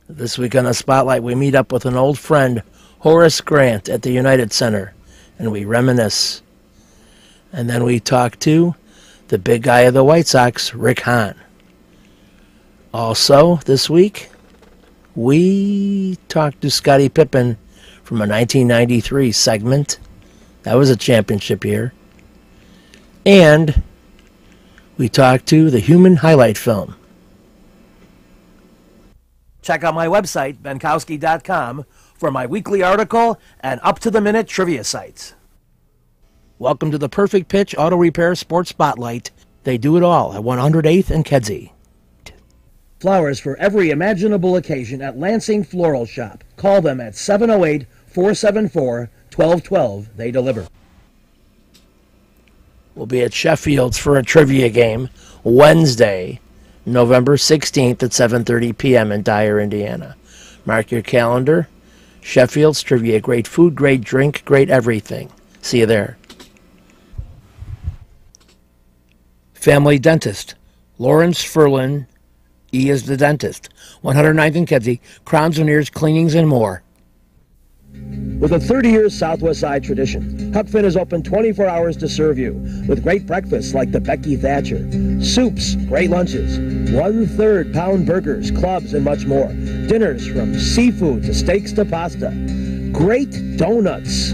This week on the Spotlight, we meet up with an old friend, Horace Grant, at the United Center, and we reminisce. And then we talk to the big guy of the White Sox, Rick Hahn. Also, this week, we talked to Scottie Pippen from a 1993 segment. That was a championship year. And we talked to the Human Highlight Film. Check out my website, benkowski.com, for my weekly article and up-to-the-minute trivia sites. Welcome to the Perfect Pitch Auto Repair Sports Spotlight. They do it all at 108th and Kedzie. Flowers for every imaginable occasion at Lansing Floral Shop. Call them at 708-474-1212. They deliver. We'll be at Sheffield's for a trivia game Wednesday, November 16th at 7:30 p.m. in Dyer, Indiana. Mark your calendar. Sheffield's Trivia. Great food, great drink, great everything. See you there. Family Dentist. Lawrence Ferlin. E is the dentist. 109th and Kedzie. Crowns, veneers, cleanings, and more. With a 30-year Southwest Side tradition, Huck Finn is open 24 hours to serve you with great breakfasts like the Becky Thatcher, soups, great lunches, 1/3 pound burgers, clubs, and much more. Dinners from seafood to steaks to pasta, great donuts,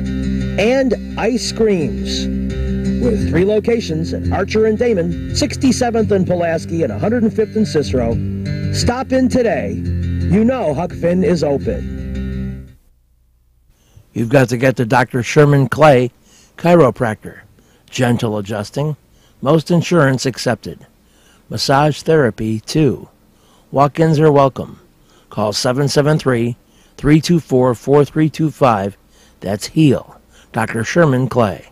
and ice creams. With 3 locations at Archer and Damon, 67th and Pulaski, and 105th and Cicero. Stop in today. You know Huck Finn is open. You've got to get to Dr. Sherman Clay, chiropractor. Gentle adjusting. Most insurance accepted. Massage therapy, too. Walk-ins are welcome. Call 773-324-4325. That's HEAL. Dr. Sherman Clay.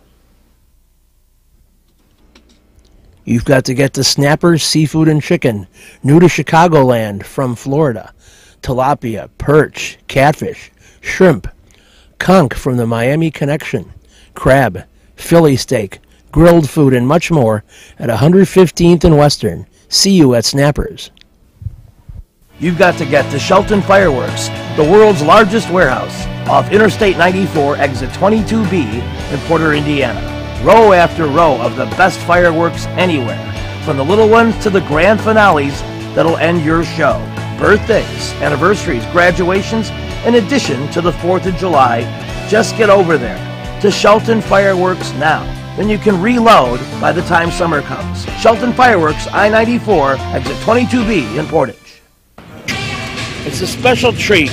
You've got to get to Snappers Seafood and Chicken, new to Chicagoland from Florida. Tilapia, perch, catfish, shrimp, conch from the Miami Connection, crab, Philly steak, grilled food, and much more at 115th and Western. See you at Snappers. You've got to get to Shelton Fireworks, the world's largest warehouse, off Interstate 94, exit 22B in Porter, Indiana. Row after row of the best fireworks anywhere, from the little ones to the grand finales that'll end your show. Birthdays, anniversaries, graduations, in addition to the 4th of July. Just get over there to Shelton Fireworks now. Then you can reload by the time summer comes. Shelton Fireworks, I-94, exit 22B in Portage. It's a special treat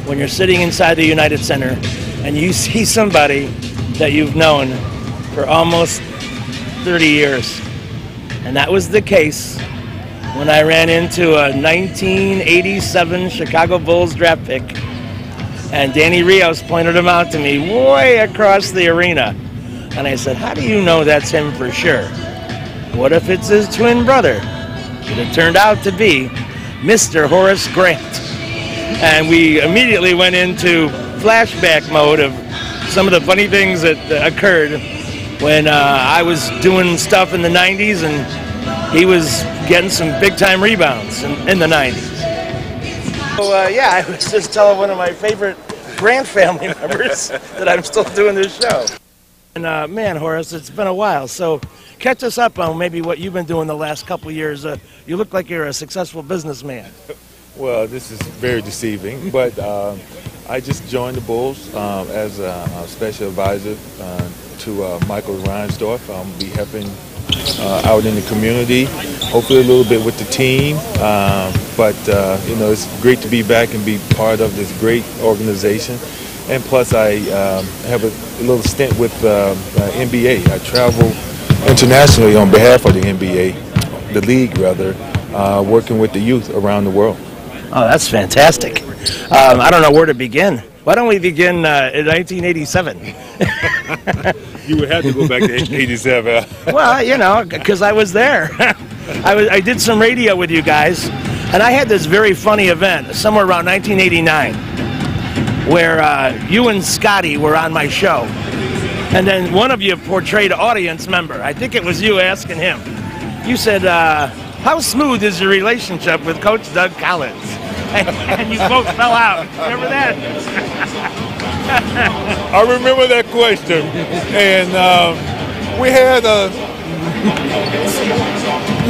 when you're sitting inside the United Center and you see somebody that you've known for almost 30 years. And that was the case when I ran into a 1987 Chicago Bulls draft pick, and Danny Rios pointed him out to me way across the arena. And I said, how do you know that's him for sure? What if it's his twin brother? It turned out to be Mr. Horace Grant. And we immediately went into flashback mode of some of the funny things that occurred when I was doing stuff in the 90s and he was getting some big-time rebounds in the 90s. So, yeah, I was just telling one of my favorite Grant family members that I'm still doing this show. And, man, Horace, it's been a while. So catch us up on maybe what you've been doing the last couple years. You look like you're a successful businessman. Well, this is very deceiving, but I just joined the Bulls as a special advisor to Michael Reinsdorf. I'll be helping out in the community, hopefully a little bit with the team. But you know, it's great to be back and be part of this great organization. And plus, I have a little stint with NBA. I travel internationally on behalf of the NBA, the league rather, working with the youth around the world. Oh, that's fantastic. I don't know where to begin. Why don't we begin in 1987? You would have to go back to 87. Well, you know, because I was there. I did some radio with you guys, and I had this very funny event somewhere around 1989 where you and Scotty were on my show. And then one of you portrayed an audience member. I think it was you asking him. You said, how smooth is your relationship with Coach Doug Collins? and you both fell out. Remember that? I remember that question, and we had a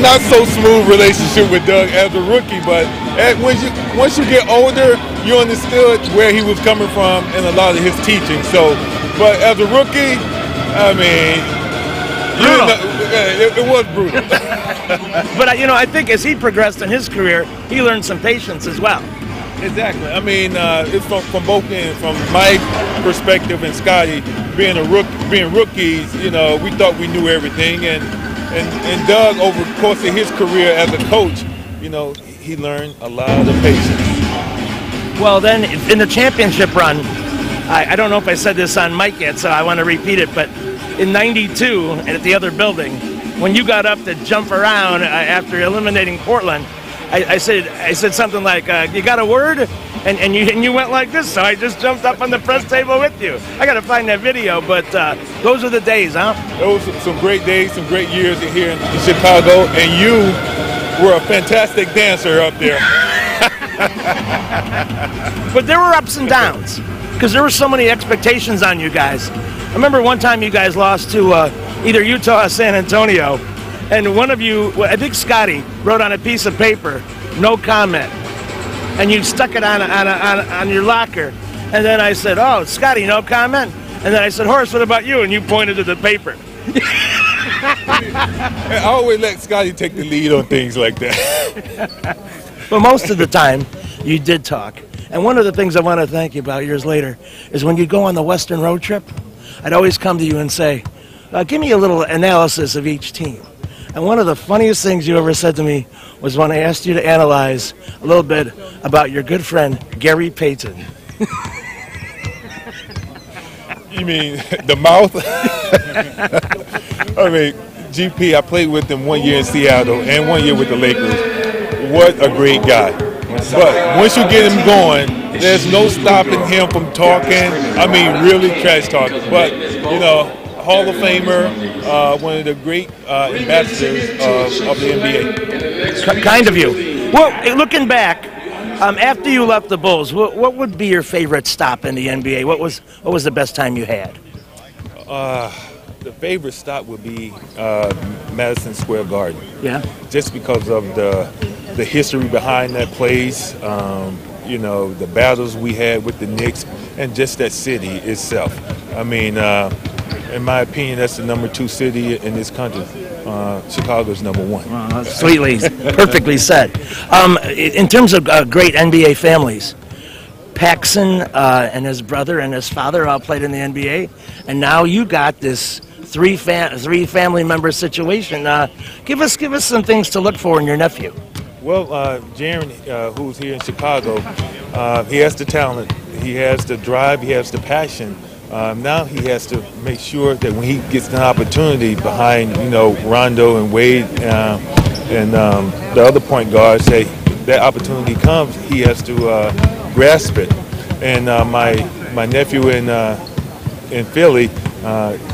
not so smooth relationship with Doug as a rookie, but once you get older, you understood where he was coming from and a lot of his teaching. So, but as a rookie, I mean, it was brutal. But I think as he progressed in his career, he learned some patience as well. Exactly. I mean, it's from both ends. From my perspective and Scotty being rookies, we thought we knew everything, and Doug, over the course of his career as a coach, he learned a lot of patience. Well, then in the championship run, I don't know if I said this on mic yet, so I want to repeat it, but in '92 at the other building, when you got up to jump around after eliminating Portland, I said something like, "You got a word?" And you went like this. So I just jumped up on the press table with you. I got to find that video, but those are the days, huh? Those were some great days, some great years here in Chicago, and you were a fantastic dancer up there. But there were ups and downs because there were so many expectations on you guys. I remember one time you guys lost to either Utah or San Antonio. And one of you, I think Scotty, wrote on a piece of paper, "No comment." And you stuck it on your locker. And then I said, "Oh, Scotty, no comment?" And then I said, "Horace, what about you?" And you pointed to the paper. I always let Scotty take the lead on things like that. But most of the time, you did talk. And one of the things I want to thank you about years later is when you go on the Western road trip, I'd always come to you and say, "Give me a little analysis of each team." And one of the funniest things you ever said to me was when I asked you to analyze a little bit about your good friend, Gary Payton. You mean the mouth? I mean, GP, I played with him 1 year in Seattle and 1 year with the Lakers. What a great guy. But once you get him going, there's no stopping him from talking. I mean, really trash talking. But, Hall of Famer, one of the great ambassadors of the NBA. Kind of you. Well, looking back, after you left the Bulls, what would be your favorite stop in the NBA? What was the best time you had? The favorite stop would be Madison Square Garden. Yeah. Just because of the history behind that place, the battles we had with the Knicks, and just that city itself. I mean, in my opinion, that's the #2 city in this country. Chicago's #1. Well, sweetly, perfectly said. In terms of great NBA families, Paxson and his brother and his father all played in the NBA, and now you got this three family member situation. Give us some things to look for in your nephew. Well, Jaren, who's here in Chicago, he has the talent, he has the drive, he has the passion. Now he has to make sure that when he gets an opportunity behind, Rondo and Wade and the other point guards, say that opportunity comes, he has to grasp it. And my nephew in Philly,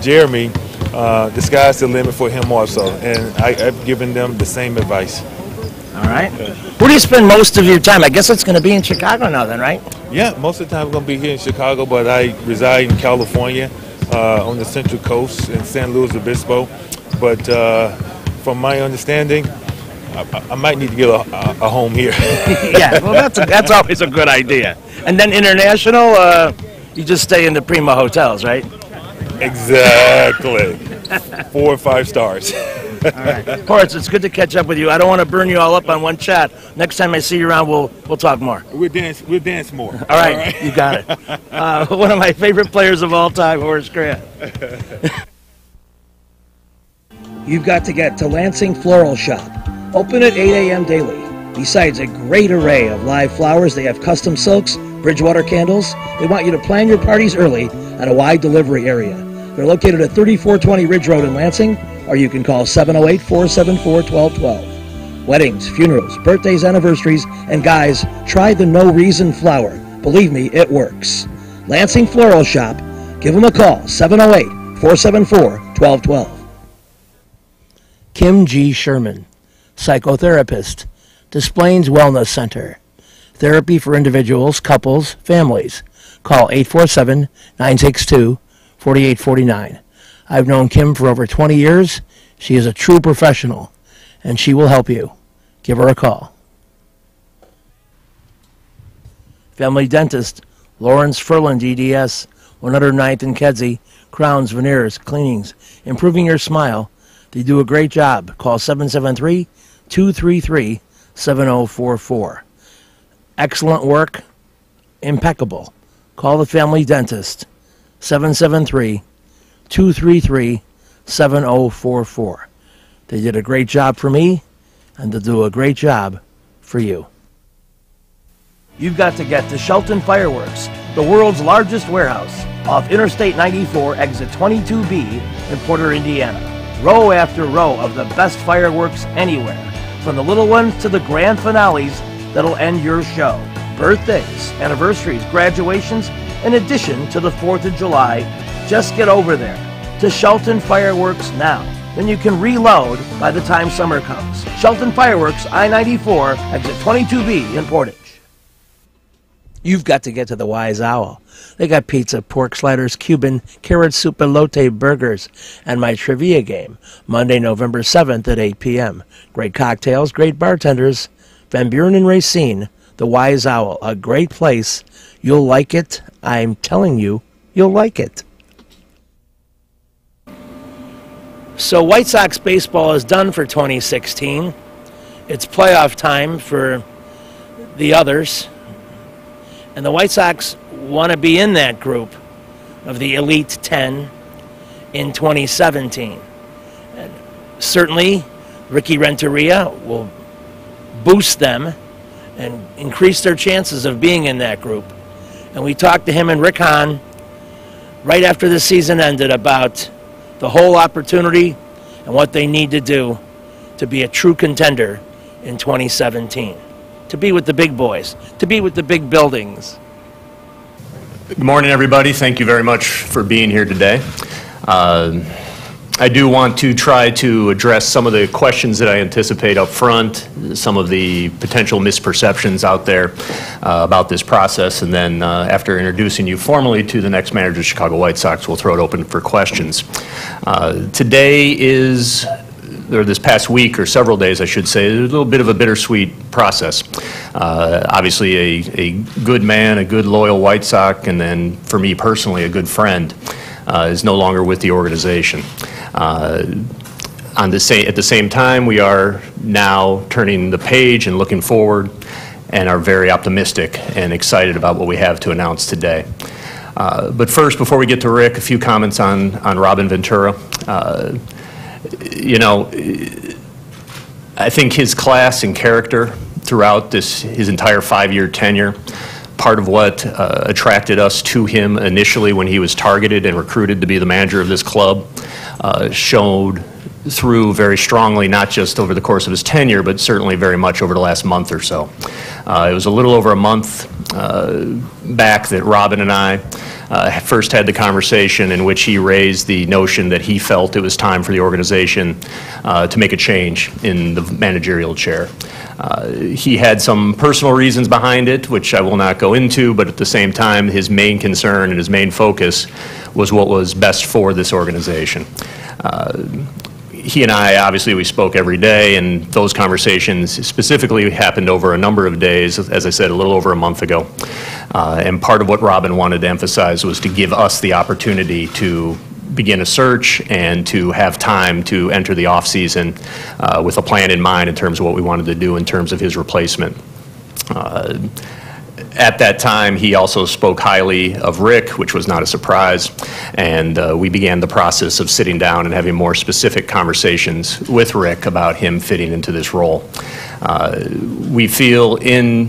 Jeremy, the sky's the limit for him also, and I've given them the same advice. All right. Where do you spend most of your time? I guess it's going to be in Chicago now then, right? Yeah, most of the time I'm going to be here in Chicago, but I reside in California on the Central Coast in San Luis Obispo. But from my understanding, I might need to get a home here. Yeah, well, that's always a good idea. And then international, you just stay in the Prima hotels, right? Exactly. 4 or 5 stars. All right. Horace, it's good to catch up with you. I don't want to burn you all up on one chat. Next time I see you around, we'll talk more. We'll dance more. All right. You got it. One of my favorite players of all time, Horace Grant. You've got to get to Lansing Floral Shop. Open at 8 a.m. daily. Besides a great array of live flowers, they have custom silks, Bridgewater candles. They want you to plan your parties early at a wide delivery area. They're located at 3420 Ridge Road in Lansing, or you can call 708-474-1212. Weddings, funerals, birthdays, anniversaries, and guys, try the No Reason flower. Believe me, it works. Lansing Floral Shop. Give them a call, 708-474-1212. Kim G. Sherman, psychotherapist, Des Plaines Wellness Center, Therapy for individuals, couples, families. Call 847-962-4849. I've known Kim for over 20 years. She is a true professional, and she will help you. Give her a call. Family Dentist, Lawrence Furlan, DDS, 109th and Kedzie, crowns, veneers, cleanings, improving your smile. They do a great job. Call 773-233-7044. Excellent work, impeccable. Call the Family Dentist, 773-233-7044. They did a great job for me, and they'll do a great job for you. You've got to get to Shelton Fireworks, the world's largest warehouse, off Interstate 94, exit 22B in Porter, Indiana. Row after row of the best fireworks anywhere, from the little ones to the grand finales that'll end your show. Birthdays, anniversaries, graduations, in addition to the 4th of July. Just get over there to Shelton Fireworks now. Then you can reload by the time summer comes. Shelton Fireworks, I-94, exit 22B in Portage. You've got to get to the Wise Owl. They got pizza, pork sliders, Cuban, carrot soup, elote burgers, and my trivia game, Monday, November 7th at 8 p.m. Great cocktails, great bartenders. Van Buren and Racine, the Wise Owl, a great place. You'll like it. I'm telling you, you'll like it. So White Sox baseball is done for 2016. It's playoff time for the others. And the White Sox want to be in that group of the Elite 10 in 2017. And certainly, Ricky Renteria will boost them and increase their chances of being in that group. And we talked to him and Rick Hahn right after the season ended about the whole opportunity and what they need to do to be a true contender in 2017. To be with the big boys, to be with the big buildings. Good morning, everybody. Thank you very much for being here today. I do want to try to address some of the questions that I anticipate up front, some of the potential misperceptions out there about this process, and then after introducing you formally to the next manager of the Chicago White Sox, we'll throw it open for questions. Today is, or this past week, or several days I should say, a little bit of a bittersweet process. Obviously a good man, a good loyal White Sox, and then for me personally a good friend is no longer with the organization. At the same time, we are now turning the page and looking forward and are very optimistic and excited about what we have to announce today. But first, before we get to Rick, a few comments on Robin Ventura. You know, I think his class and character throughout his entire 5-year tenure, part of what attracted us to him initially when he was targeted and recruited to be the manager of this club, showed through very strongly, not just over the course of his tenure, but certainly very much over the last month or so. It was a little over a month back that Robin and I first had the conversation in which he raised the notion that he felt it was time for the organization to make a change in the managerial chair. He had some personal reasons behind it, which I will not go into, but at the same time, his main concern and his main focus was what was best for this organization. He and I, obviously, we spoke every day, and those conversations specifically happened over a number of days, as I said, a little over a month ago. And part of what Robin wanted to emphasize was to give us the opportunity to begin a search and to have time to enter the off-season with a plan in mind in terms of what we wanted to do in terms of his replacement. At that time, he also spoke highly of Rick, which was not a surprise, and we began the process of sitting down and having more specific conversations with Rick about him fitting into this role. We feel in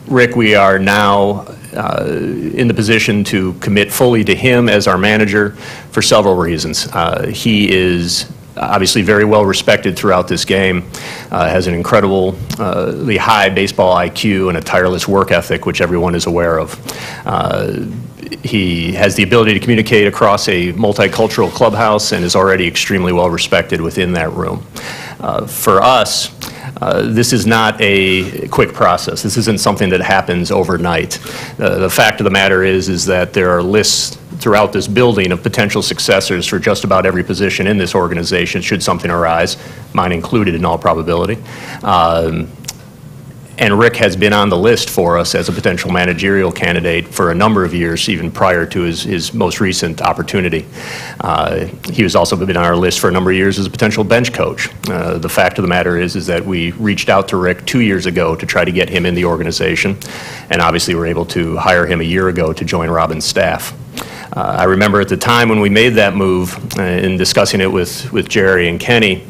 Rick we are now in the position to commit fully to him as our manager for several reasons. He is obviously very well respected throughout this game, has an incredibly high baseball IQ and a tireless work ethic, which everyone is aware of. He has the ability to communicate across a multicultural clubhouse and is already extremely well respected within that room. For us, This is not a quick process. This isn't something that happens overnight. The fact of the matter is that there are lists throughout this building of potential successors for just about every position in this organization should something arise, mine included in all probability. And Rick has been on the list for us as a potential managerial candidate for a number of years, even prior to his most recent opportunity. He has also been on our list for a number of years as a potential bench coach. The fact of the matter is that we reached out to Rick 2 years ago to try to get him in the organization, and obviously were able to hire him a year ago to join Robin's staff. I remember at the time when we made that move, in discussing it with Jerry and Kenny,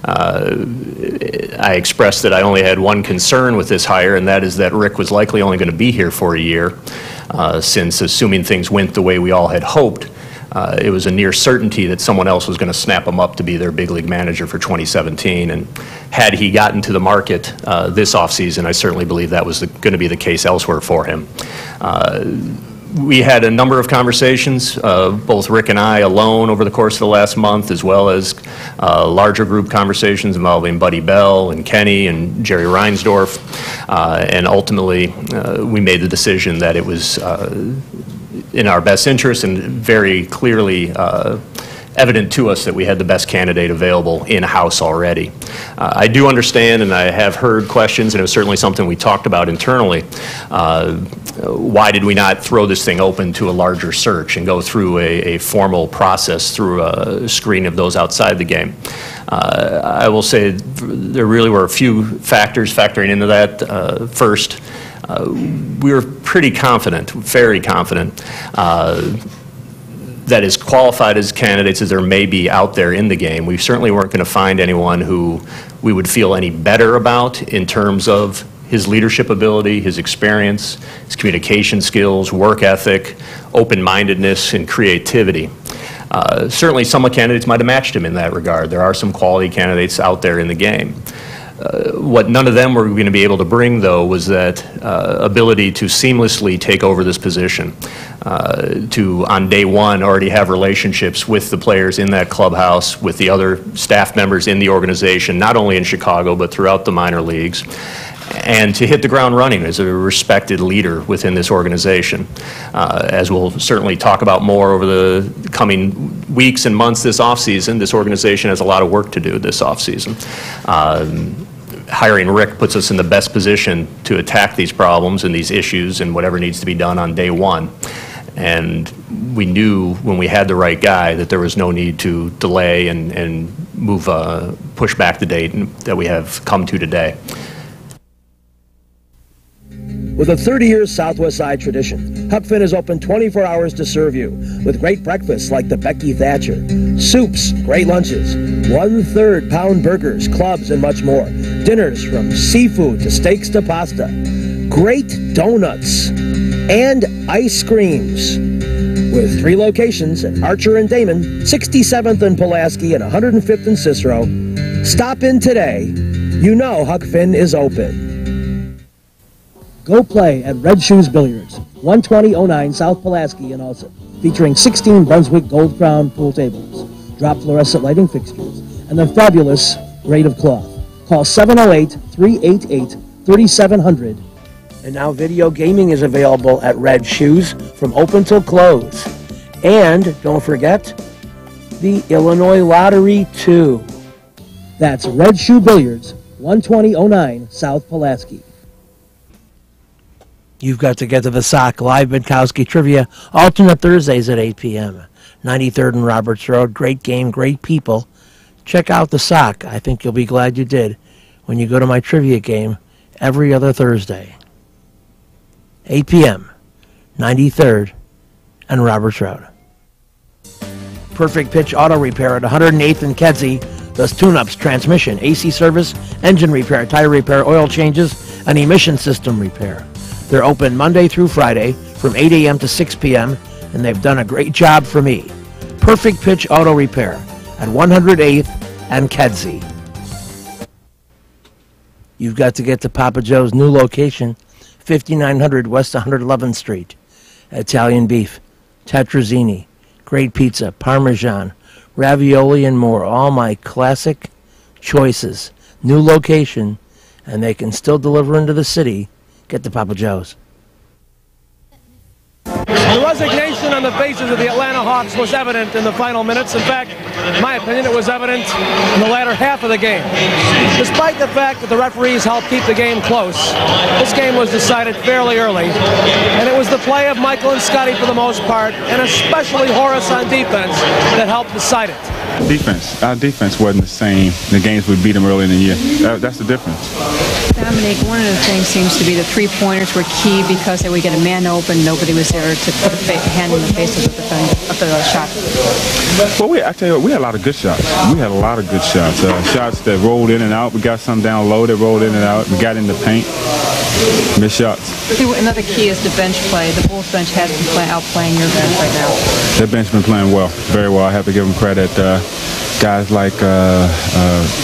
I expressed that I only had one concern with this hire, and that is that Rick was likely only going to be here for a year, since assuming things went the way we all had hoped, it was a near certainty that someone else was going to snap him up to be their big league manager for 2017. And had he gotten to the market this offseason, I certainly believe that was going to be the case elsewhere for him. We had a number of conversations, both Rick and I alone over the course of the last month, as well as larger group conversations involving Buddy Bell and Kenny and Jerry Reinsdorf. And ultimately, we made the decision that it was in our best interest and very clearly evident to us that we had the best candidate available in-house already. I do understand, and I have heard questions, and it was certainly something we talked about internally. Why did we not throw this thing open to a larger search and go through a formal process through a screen of those outside the game? I will say there really were a few factors factoring into that. First, we were pretty confident, very confident, that as qualified as candidates as there may be out there in the game, we certainly weren't going to find anyone who we would feel any better about in terms of his leadership ability, his experience, his communication skills, work ethic, open-mindedness, and creativity. Certainly some of the candidates might have matched him in that regard. There are some quality candidates out there in the game. What none of them were going to be able to bring, though, was that ability to seamlessly take over this position, to, on day one, already have relationships with the players in that clubhouse, with the other staff members in the organization, not only in Chicago, but throughout the minor leagues, and to hit the ground running as a respected leader within this organization. As we'll certainly talk about more over the coming weeks and months this offseason, this organization has a lot of work to do this offseason. Hiring Rick puts us in the best position to attack these problems and these issues and whatever needs to be done on day one. And we knew when we had the right guy that there was no need to delay and move, push back the date that we have come to today. With a 30-year Southwest Side tradition, Huck Finn is open 24 hours to serve you with great breakfasts like the Becky Thatcher, soups, great lunches, 1/3 pound burgers, clubs, and much more. Dinners from seafood to steaks to pasta, great donuts, and ice creams. With 3 locations at Archer and Damon, 67th and Pulaski, and 105th and Cicero. Stop in today. You know Huck Finn is open. Go play at Red Shoes Billiards, 12009 South Pulaski in Alsip, featuring 16 Brunswick Gold Crown pool tables, drop fluorescent lighting fixtures, and the fabulous grade of cloth. Call 708-388-3700. And now video gaming is available at Red Shoes from open till close. And don't forget the Illinois Lottery too. That's Red Shoe Billiards, 12009 South Pulaski. You've got to get to the Sock Live Minkowski Trivia, alternate Thursdays at 8 p.m. 93rd and Roberts Road. Great game, great people. Check out the Sock. I think you'll be glad you did when you go to my trivia game every other Thursday. 8 p.m., 93rd and Roberts Road. Perfect Pitch Auto Repair at 108th and Kedzie. Does tune-ups, transmission, AC service, engine repair, tire repair, oil changes, and emission system repair. They're open Monday through Friday from 8 a.m. to 6 p.m., and they've done a great job for me. Perfect Pitch Auto Repair at 108th and Kedzie. You've got to get to Papa Joe's new location, 5900 West 111th Street. Italian beef, tetrazzini, great pizza, Parmesan, ravioli, and more. All my classic choices. New location, and they can still deliver into the city. Get to Papa Joe's. The resignation on the faces of the Atlanta Hawks was evident in the final minutes. In fact, in my opinion, it was evident in the latter half of the game. Despite the fact that the referees helped keep the game close, this game was decided fairly early, and it was the play of Michael and Scotty for the most part, and especially Horace on defense, that helped decide it. Defense. Our defense wasn't the same the games we beat them early in the year. That's the difference. Dominic, one of the things seems to be the three-pointers were key because we get a man open, nobody was there to put a hand in the face of the shot. Well, I tell you what, we had a lot of good shots. We had a lot of good shots. Shots that rolled in and out. We got some down low that rolled in and out. We got in the paint. Missed shots. Another key is the bench play. The Bulls bench has been outplaying your bench right now. Their bench been playing well, very well. I have to give them credit. Guys like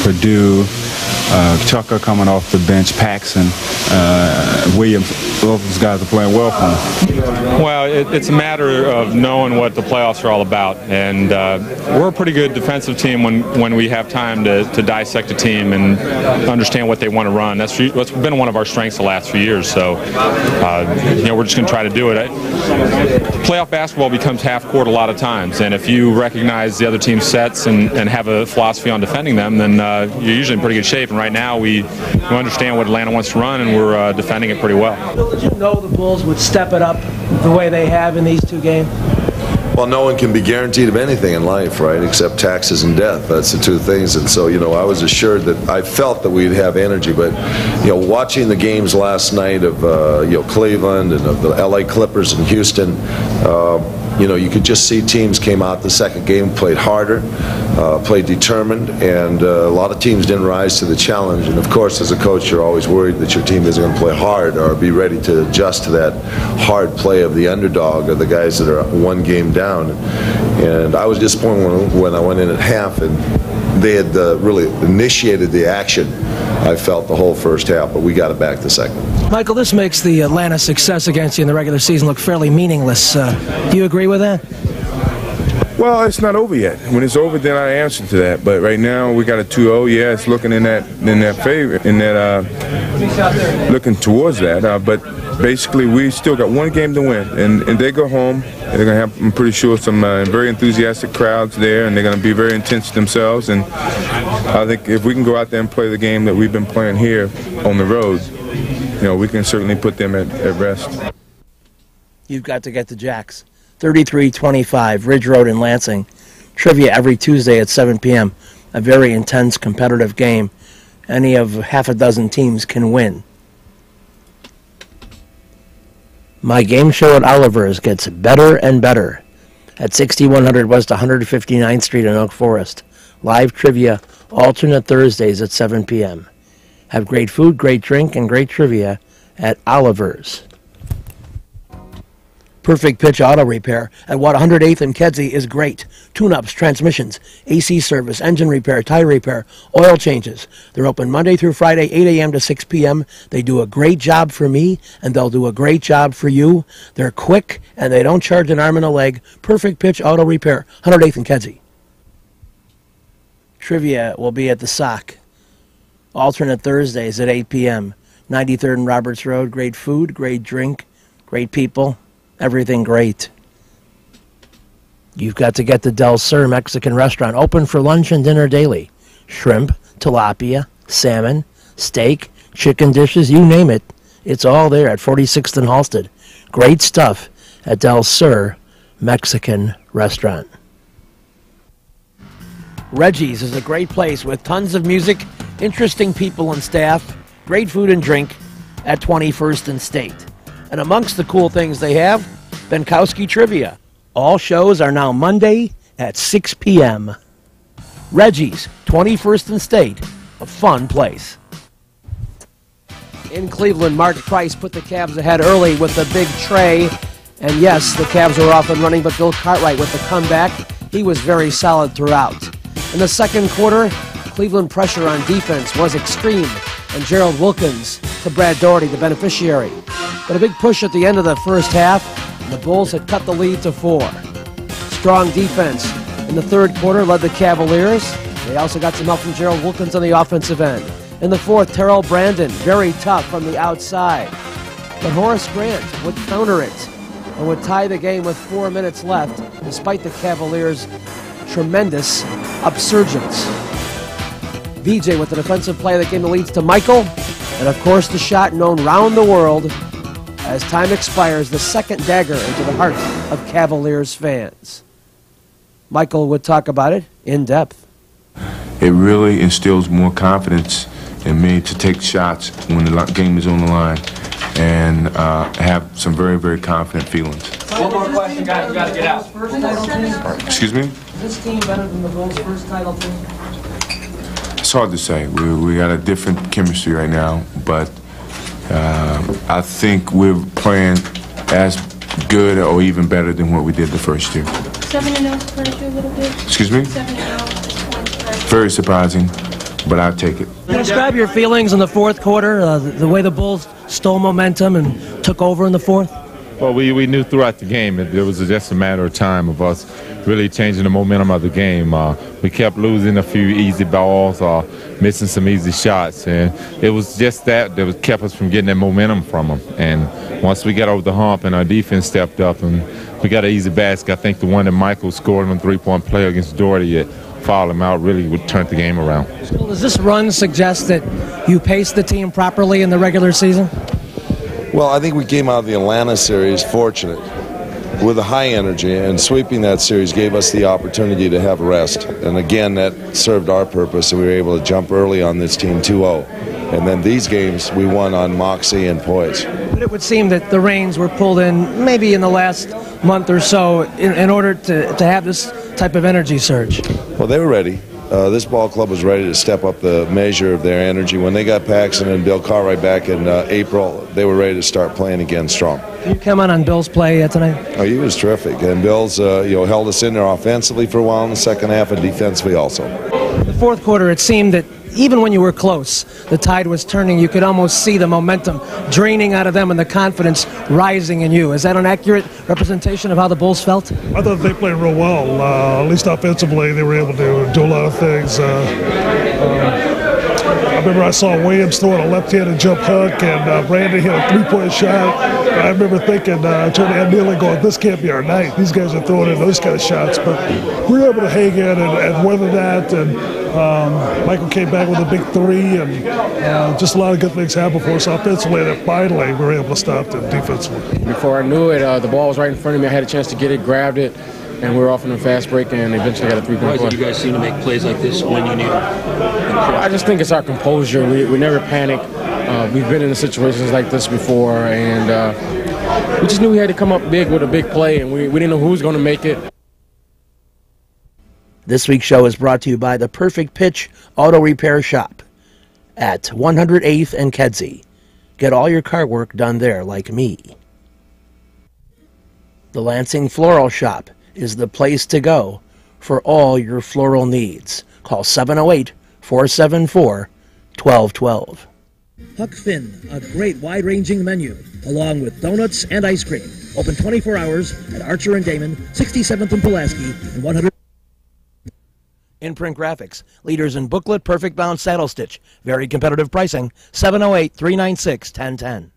Purdue, Tucker coming off the bench, Paxson, Williams, all those guys are playing well for them. Well, it's a matter of knowing what the playoffs are all about, and we're a pretty good defensive team when we have time to dissect a team and understand what they want to run. That's been one of our strengths the last few years, so we're just going to try to do it. Playoff basketball becomes half-court a lot of times, and if you recognize the other team's sets and have a philosophy on defending them, then you're usually in pretty good shape. And right now, we understand what Atlanta wants to run, and we're defending it pretty well. Did you know the Bulls would step it up the way they have in these two games? Well, no one can be guaranteed of anything in life, right, except taxes and death. That's the two things. And so, I was assured that I felt that we'd have energy. But, watching the games last night of, Cleveland and of the L.A. Clippers and Houston, you could just see teams came out the second game, played harder, played determined, and a lot of teams didn't rise to the challenge. And, of course, as a coach, you're always worried that your team isn't going to play hard or be ready to adjust to that hard play of the underdog or the guys that are one game down. And I was disappointed when I went in at half and they had really initiated the action, I felt, the whole first half, but we got it back the second. Michael, this makes the Atlanta success against you in the regular season look fairly meaningless. Do you agree with that? Well, it's not over yet. When it's over, then I answer to that. But right now, we got a 2-0. Yeah, it's looking in that favor, looking towards that. But basically, we still got one game to win, and they go home. They're going to have, I'm pretty sure, some very enthusiastic crowds there, and they're going to be very intense themselves. And I think if we can go out there and play the game that we've been playing here on the road, we can certainly put them at rest. You've got to get to Jack's. 3325 Ridge Road in Lansing. Trivia every Tuesday at 7 p.m. A very intense competitive game. Any of half a dozen teams can win. My game show at Oliver's gets better and better at 6100 West 159th Street in Oak Forest. Live trivia alternate Thursdays at 7 p.m. Have great food, great drink, and great trivia at Oliver's. Perfect Pitch Auto Repair at 108th and Kedzie is great. Tune-ups, transmissions, AC service, engine repair, tire repair, oil changes. They're open Monday through Friday, 8 a.m. to 6 p.m. They do a great job for me, and they'll do a great job for you. They're quick, and they don't charge an arm and a leg. Perfect Pitch Auto Repair, 108th and Kedzie. Trivia will be at the Sock. Alternate Thursdays at 8 p.m. 93rd and Roberts Road. Great food, great drink, great people. Everything great. You've got to get to Del Sur Mexican Restaurant, open for lunch and dinner daily. Shrimp, tilapia, salmon, steak, chicken dishes, you name it. It's all there at 46th and Halsted. Great stuff at Del Sur Mexican Restaurant. Reggie's is a great place with tons of music, interesting people and staff, great food and drink at 21st and State. And amongst the cool things they have, Benkowski Trivia. All shows are now Monday at 6 p.m. Reggie's, 21st and State, a fun place. In Cleveland, Mark Price put the Cavs ahead early with the big tray. And yes, the Cavs were off and running, but Bill Cartwright with the comeback, he was very solid throughout. In the second quarter, Cleveland pressure on defense was extreme, and Gerald Wilkins to Brad Daugherty, the beneficiary. But a big push at the end of the first half, and the Bulls had cut the lead to 4. Strong defense in the third quarter led the Cavaliers. They also got some help from Gerald Wilkins on the offensive end. In the fourth, Terrell Brandon, very tough from the outside. But Horace Grant would counter it and would tie the game with 4 minutes left, despite the Cavaliers' tremendous upsurgence. VJ with the defensive play of the game that leads to Michael, and of course the shot known round the world as time expires, the second dagger into the heart of Cavaliers fans. Michael would talk about it in depth. It really instills more confidence in me to take shots when the game is on the line and have some very, very confident feelings. One more question, guys. We got to get out. Excuse me? Is this team better than the Bulls' first title team? It's hard to say. We got a different chemistry right now, but I think we're playing as good or even better than what we did the first year. 7-0 surprised you a little bit? Excuse me? 7-0. Very surprising, but I'll take it. Can you describe your feelings in the fourth quarter, the way the Bulls stole momentum and took over in the fourth? Well, we knew throughout the game it was just a matter of time of us really changing the momentum of the game. We kept losing a few easy balls or missing some easy shots, and it was just that kept us from getting that momentum from them. And once we got over the hump and our defense stepped up and we got an easy basket, I think the one that Michael scored on three-point play against Doherty that fouled him out really would turn the game around. Does this run suggest that you paced the team properly in the regular season? Well, I think we came out of the Atlanta series fortunate with a high energy, and sweeping that series gave us the opportunity to have a rest. And again, that served our purpose, and we were able to jump early on this team 2-0. And then these games, we won on moxie and poise. But it would seem that the reins were pulled in maybe in the last month or so in order to have this type of energy surge. Well, they were ready. This ball club was ready to step up the measure of their energy. When they got Paxson and Bill Cartwright back in April, they were ready to start playing again strong. Can you comment on Bill's play tonight? Oh, he was terrific. And Bill's held us in there offensively for a while in the second half and defensively also. In the fourth quarter, it seemed that even when you were close, the tide was turning. You could almost see the momentum draining out of them and the confidence rising in you. Is that an accurate representation of how the Bulls felt? I thought they played real well. At least offensively, they were able to do a lot of things. I remember I saw Williams throwing a left-handed jump hook, and Brandon hit a three-point shot. I remember thinking, turning to Ed Nealon going, this can't be our night. These guys are throwing in those kind of shots. But we were able to hang in and weather that. And Michael came back with a big three, and just a lot of good things happened for us offensively. And finally, we were able to stop them defensively. Before I knew it, the ball was right in front of me. I had a chance to get it, grabbed it, and we were off in a fast break, and eventually got a three-point play. Why did you guys seem to make plays like this when you need it? I just think it's our composure. We never panic. We've been in situations like this before, and we just knew we had to come up big with a big play, and we didn't know who was going to make it. This week's show is brought to you by the Perfect Pitch Auto Repair Shop at 108th and Kedzie. Get all your car work done there like me. The Lansing Floral Shop is the place to go for all your floral needs. Call 708-474-1212. Huck Finn, a great wide-ranging menu, along with donuts and ice cream. Open 24 hours at Archer and Damon, 67th and Pulaski, and 100. Imprint Graphics, leaders in booklet, perfect bound saddle stitch. Very competitive pricing, 708-396-1010.